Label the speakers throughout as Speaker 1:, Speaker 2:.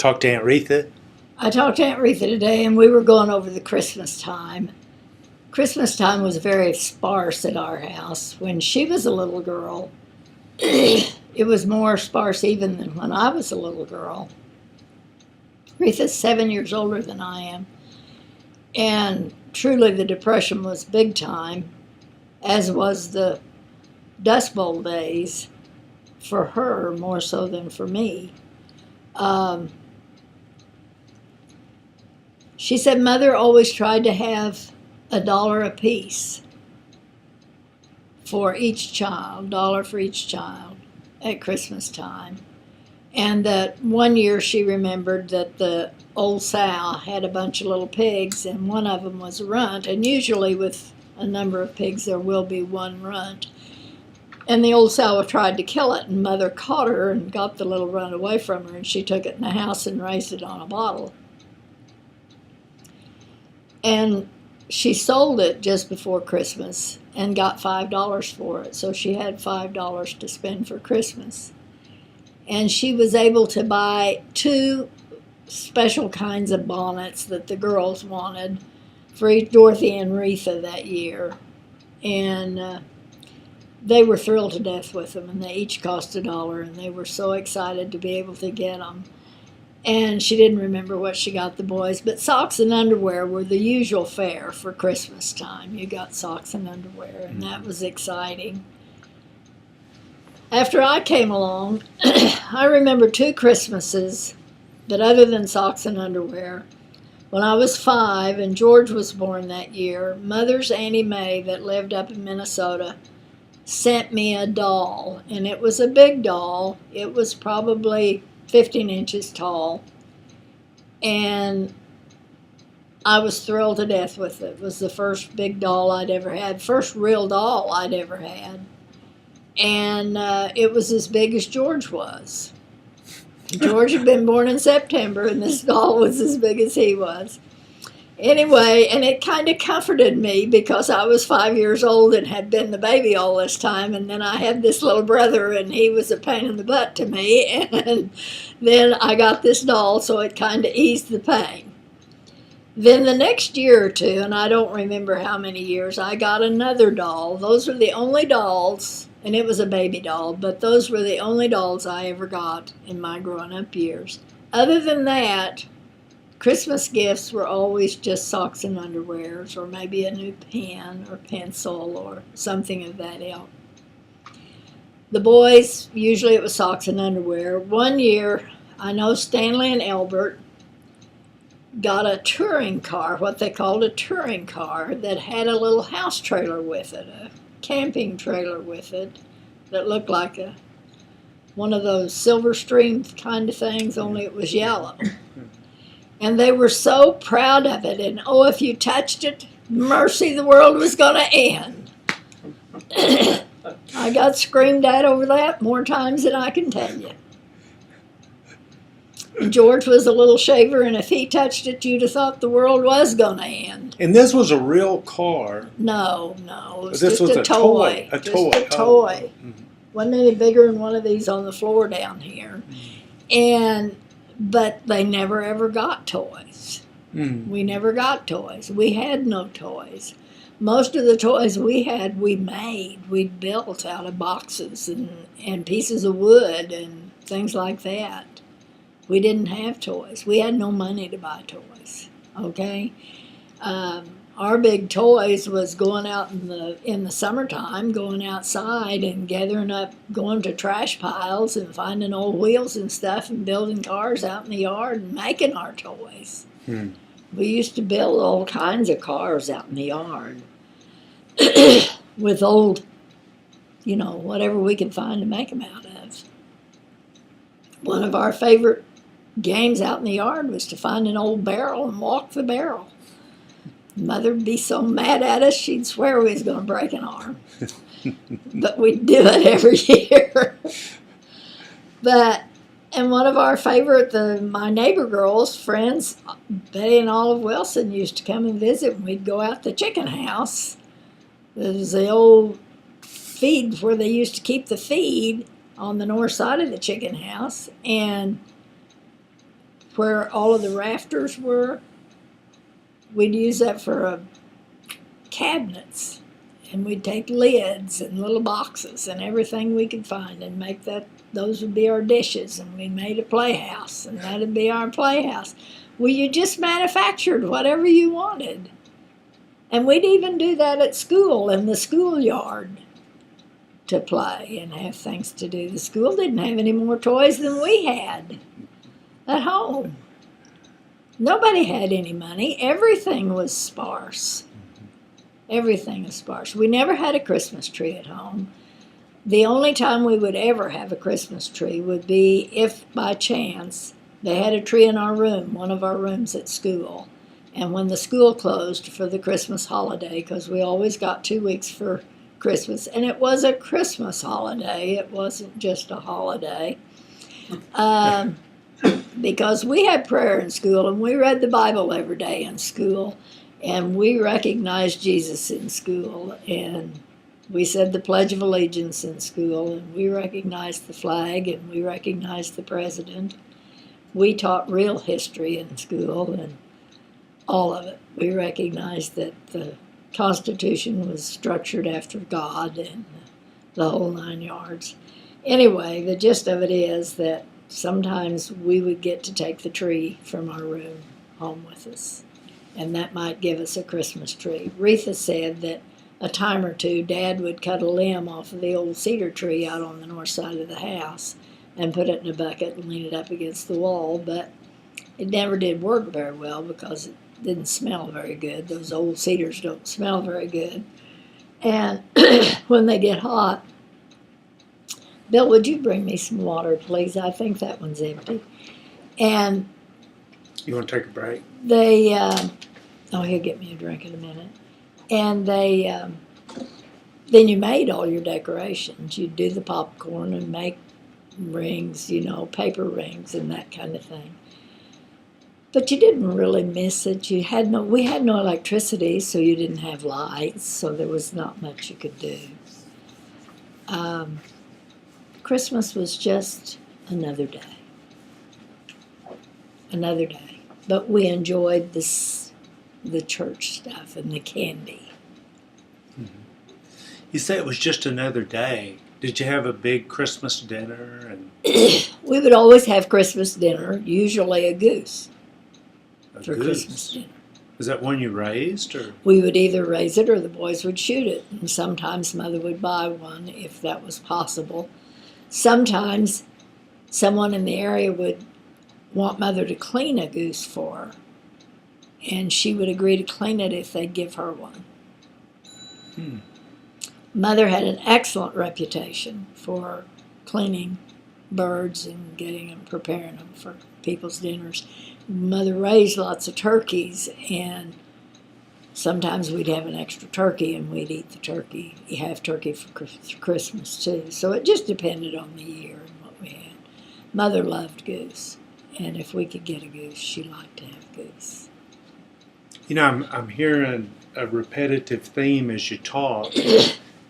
Speaker 1: talk to Aunt Retha?
Speaker 2: I talked to Aunt Retha today, and we were going over the Christmas time. Christmas time was very sparse at our house. When she was a little girl, it was more sparse even than when I was a little girl. Retha's 7 years older than I am. And truly the Depression was big time, as was the Dust Bowl days for her more so than for me. She said Mother always tried to have $1 apiece for each child, $1 for each child at Christmas time. And that one year she remembered that the old sow had a bunch of little pigs, and one of them was a runt. And usually with a number of pigs there will be one runt. And the old sow tried to kill it, and Mother caught her and got the little runt away from her, and she took it in the house and raised it on a bottle. And she sold it just before Christmas and got $5 for it. So she had $5 to spend for Christmas. And she was able to buy 2 special kinds of bonnets that the girls wanted for Dorothy and Retha that year. And they were thrilled to death with them, and they each cost $1, and they were so excited to be able to get them. And she didn't remember what she got the boys, but socks and underwear were the usual fare for Christmas time. You got socks and underwear, and that was exciting. After I came along, I remember 2 Christmases that other than socks and underwear, when I was 5 and George was born that year, Mother's Auntie Mae that lived up in Minnesota sent me a doll, and it was a big doll. It was probably 15 inches tall, and I was thrilled to death with it. It was the first big doll I'd ever had, first real doll I'd ever had, and it was as big as George was. George had been born in September, and this doll was as big as he was. Anyway, and it kind of comforted me because I was 5 years old and had been the baby all this time, and then I had this little brother, and he was a pain in the butt to me, and then I got this doll, so it kind of eased the pain. Then the next year or 2, and I don't remember how many years, I got another doll. Those were the only dolls, and it was a baby doll, but those were the only dolls I ever got in my growing-up years. Other than that, Christmas gifts were always just socks and underwears, or maybe a new pen or pencil or something of that ilk. The boys, usually it was socks and underwear. One year, I know Stanley and Albert got a touring car, what they called a touring car, that had a little house trailer with it, a camping trailer with it that looked like one of those Silver Stream kind of things, only it was yellow. And they were so proud of it, and oh, if you touched it, mercy, the world was going to end. I got screamed at over that more times than I can tell you. And George was a little shaver, and if he touched it, you'd have thought the world was going to end.
Speaker 1: And this was a real car.
Speaker 2: No, it was
Speaker 1: this
Speaker 2: just
Speaker 1: was
Speaker 2: a toy.
Speaker 1: A
Speaker 2: just
Speaker 1: toy.
Speaker 2: a toy.
Speaker 1: Mm-hmm.
Speaker 2: Wasn't any bigger than one of these on the floor down here. But they never ever got toys. We never got toys. We had no toys. Most of the toys we had, we made. We built out of boxes and pieces of wood and things like that. We didn't have toys. We had no money to buy toys, okay? Our big toys was going out in the summertime, going outside and gathering up, going to trash piles and finding old wheels and stuff and building cars out in the yard and making our toys. We used to build all kinds of cars out in the yard with old, whatever we could find to make them out of. One of our favorite games out in the yard was to find an old barrel and walk the barrel. Mother would be so mad at us, she'd swear we was going to break an arm. But we'd do it every year. And one of our favorite, my neighbor girls' friends, Betty and Olive Wilson, used to come and visit, and we'd go out to the chicken house. There was the old feed where they used to keep the feed on the north side of the chicken house, and where all of the rafters were, we'd use that for cabinets. And we'd take lids and little boxes and everything we could find and make that, those would be our dishes. And we made a playhouse, and that'd be our playhouse. Well, you just manufactured whatever you wanted. And we'd even do that at school, in the schoolyard, to play and have things to do. The school didn't have any more toys than we had at home. Nobody had any money. Everything was sparse. Everything is sparse. We never had a Christmas tree at home. The only time we would ever have a Christmas tree would be if, by chance, they had a tree in our room, one of our rooms at school. And when the school closed for the Christmas holiday, because we always got 2 weeks for Christmas, and it was a Christmas holiday, it wasn't just a holiday, because we had prayer in school, and we read the Bible every day in school. And we recognized Jesus in school, and we said the Pledge of Allegiance in school, and we recognized the flag, and we recognized the president. We taught real history in school, and all of it. We recognized that the Constitution was structured after God and the whole 9 yards. Anyway, the gist of it is that sometimes we would get to take the tree from our room home with us. And that might give us a Christmas tree. Retha said that a time or two, Dad would cut a limb off of the old cedar tree out on the north side of the house and put it in a bucket and lean it up against the wall, but it never did work very well because it didn't smell very good. Those old cedars don't smell very good. And when they get hot, Bill, would you bring me some water, please? I think that one's empty. And
Speaker 1: You want to take a break?
Speaker 2: they, he'll get me a drink in a minute. And they, then you made all your decorations. You'd do the popcorn and make rings, paper rings and that kind of thing. But you didn't really miss it. We had no electricity, so you didn't have lights, so there was not much you could do. Christmas was just another day. Another day. But we enjoyed the church stuff and the candy.
Speaker 1: Mm-hmm. You say it was just another day. Did you have a big Christmas dinner? And
Speaker 2: we would always have Christmas dinner, usually a goose for
Speaker 1: goose?
Speaker 2: Christmas dinner.
Speaker 1: Is that one you raised? Or?
Speaker 2: We would either raise it or the boys would shoot it. And sometimes Mother would buy one if that was possible. Sometimes someone in the area would want Mother to clean a goose for her. And she would agree to clean it if they'd give her one. Mother had an excellent reputation for cleaning birds and getting them, preparing them for people's dinners. Mother raised lots of turkeys, and sometimes we'd have an extra turkey and we'd eat the turkey, half turkey for Christmas too. So it just depended on the year and what we had. Mother loved goose, and if we could get a goose, she liked to have goose.
Speaker 1: I'm hearing a repetitive theme as you talk,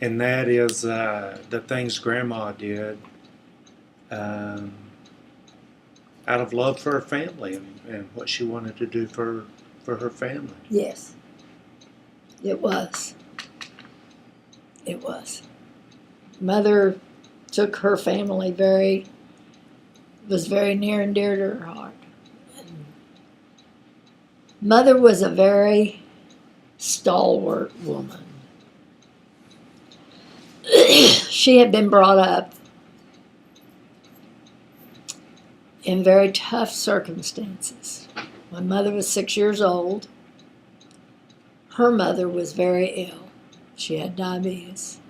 Speaker 1: and that is the things Grandma did out of love for her family and what she wanted to do for her family.
Speaker 2: Yes, it was. It was. Mother took her family was very near and dear to her heart. And Mother was a very stalwart woman. She had been brought up in very tough circumstances. When Mother was 6 years old, her mother was very ill. She had diabetes.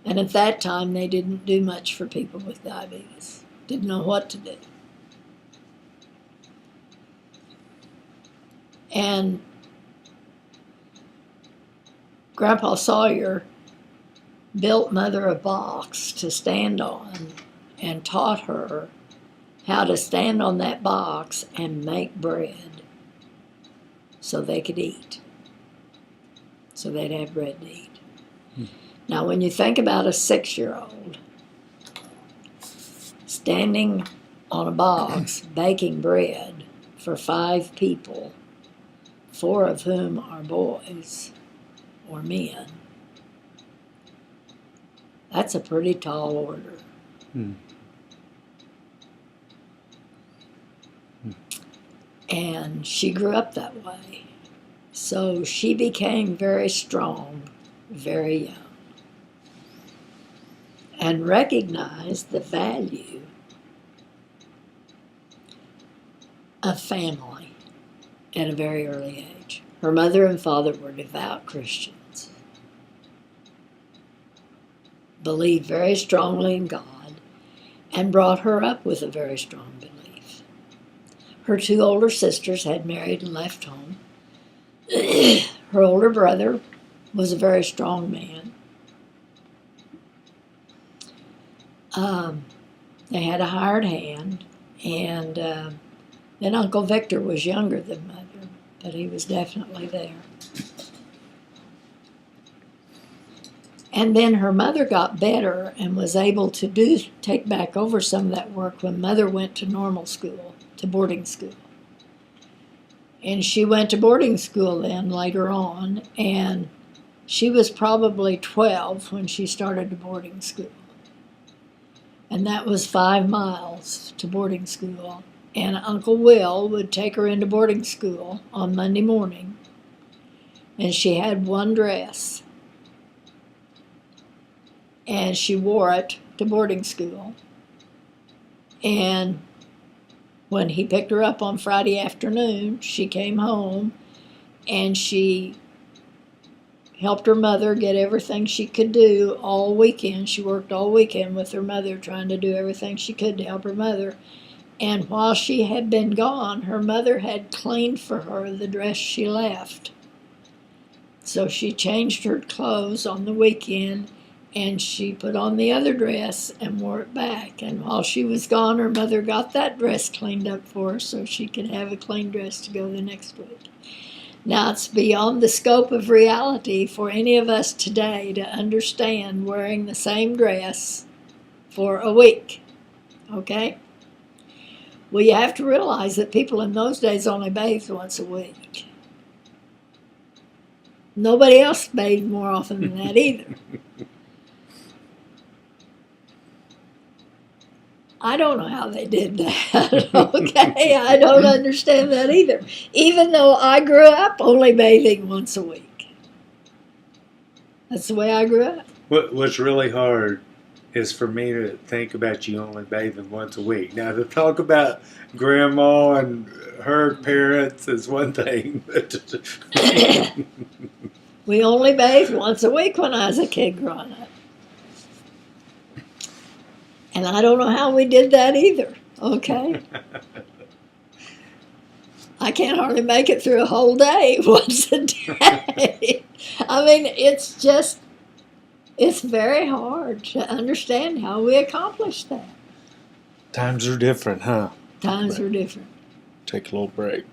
Speaker 2: And at that time, they didn't do much for people with diabetes. Didn't know what to do. And Grandpa Sawyer built Mother a box to stand on and taught her how to stand on that box and make bread so they could eat. So they'd have bread to eat. Now, when you think about a 6-year-old standing on a box baking bread for 5 people, 4 of whom are boys or men. That's a pretty tall order.
Speaker 1: Hmm.
Speaker 2: And she grew up that way. So she became very strong, very young, and recognized the value of family at a very early age. Her mother and father were devout Christians, believed very strongly in God, and brought her up with a very strong belief. Her 2 older sisters had married and left home. Her older brother was a very strong man. They had a hired hand, and then Uncle Victor was younger than Mother, but he was definitely there. And then her mother got better and was able to take back over some of that work when Mother went to normal school, to boarding school. And she went to boarding school then later on, and she was probably 12 when she started to boarding school. And that was 5 miles to boarding school. And Uncle Will would take her into boarding school on Monday morning, and she had one dress. And she wore it to boarding school. And when he picked her up on Friday afternoon, she came home and she helped her mother get everything she could do all weekend. She worked all weekend with her mother, trying to do everything she could to help her mother. And while she had been gone, her mother had cleaned for her the dress she left. So she changed her clothes on the weekend, and she put on the other dress and wore it back. And while she was gone, her mother got that dress cleaned up for her so she could have a clean dress to go the next week. Now, it's beyond the scope of reality for any of us today to understand wearing the same dress for a week, okay? Well, you have to realize that people in those days only bathed once a week. Nobody else bathed more often than that either. I don't know how they did that, okay? I don't understand that either, even though I grew up only bathing once a week. That's the way I grew up.
Speaker 1: What's really hard is for me to think about you only bathing once a week. Now, to talk about Grandma and her parents is one thing.
Speaker 2: We only bathed once a week when I was a kid growing up. And I don't know how we did that either, okay? I can't hardly make it through a whole day once a day. I mean, it's very hard to understand how we accomplished that.
Speaker 1: Times are different, huh?
Speaker 2: Times are different.
Speaker 1: Take a little break.